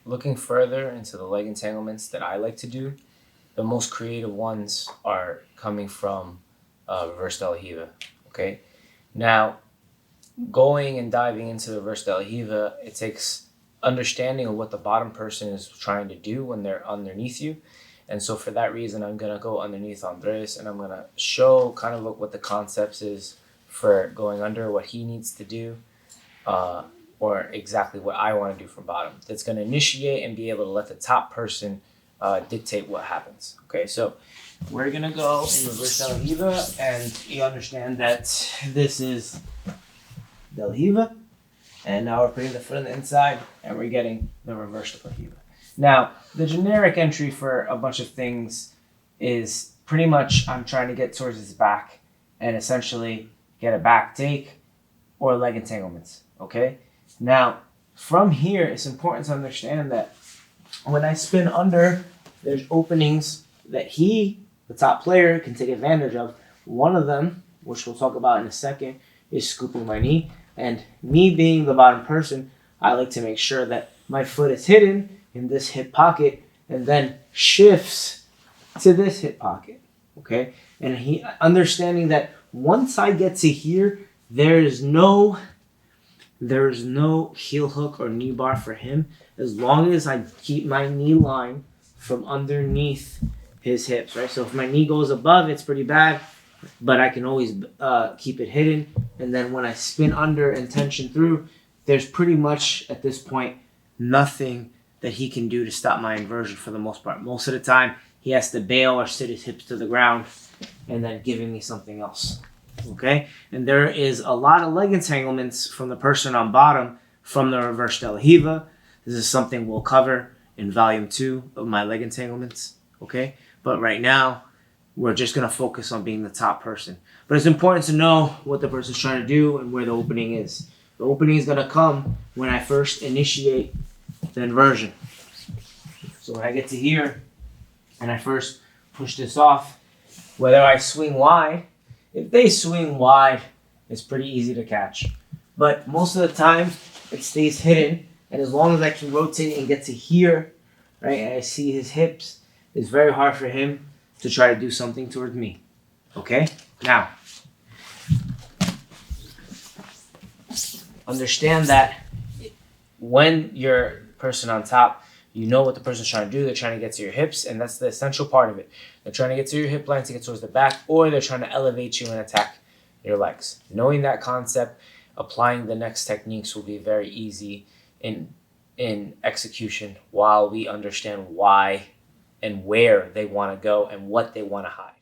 looking further into the leg entanglements that I like to do, the most creative ones are coming from reverse de la Riva. Okay, now going and diving into the reverse de la Riva, it takes understanding of what the bottom person is trying to do when they're underneath you. And so for that reason, I'm going to go underneath Andres and I'm going to show kind of what the concepts is for going under, what he needs to do, or exactly what I want to do from bottom. That's going to initiate and be able to let the top person dictate what happens. Okay, so we're going to go in reverse de la Riva, and you understand that this is de la Riva, and now we're putting the foot on the inside and we're getting the reverse de la Riva. Now, the generic entry for a bunch of things is pretty much I'm trying to get towards his back and essentially get a back take or leg entanglements, okay? Now, from here, it's important to understand that when I spin under, there's openings that he, the top player, can take advantage of. One of them, which we'll talk about in a second, is scooping my knee. And me being the bottom person, I like to make sure that my foot is hidden in this hip pocket and then shifts to this hip pocket, okay? And he understanding that once I get to here, there's no heel hook or knee bar for him as long as I keep my knee line from underneath his hips, right? So if my knee goes above, it's pretty bad, but I can always keep it hidden. And then when I spin under and tension through, there's pretty much at this point nothing that he can do to stop my inversion for the most part. Most of the time, he has to bail or sit his hips to the ground and then giving me something else, okay? And there is a lot of leg entanglements from the person on bottom from the reverse de la Riva. This is something we'll cover in volume 2 of my leg entanglements, okay? But right now, we're just going to focus on being the top person. But it's important to know what the person's trying to do and where the opening is. The opening is going to come when I first initiate the inversion. So when I get to here and I first push this off, whether I swing wide, if they swing wide, it's pretty easy to catch. But most of the time, it stays hidden. And as long as I can rotate and get to here, right, and I see his hips, it's very hard for him to try to do something towards me. Okay? Now, understand that when you're person on top, you know what the person's trying to do. They're trying to get to your hips, and that's the essential part of it. They're trying to get to your hip line to get towards the back, or they're trying to elevate you and attack your legs. Knowing that concept, applying the next techniques will be very easy in execution while we understand why and where they want to go and what they want to hide.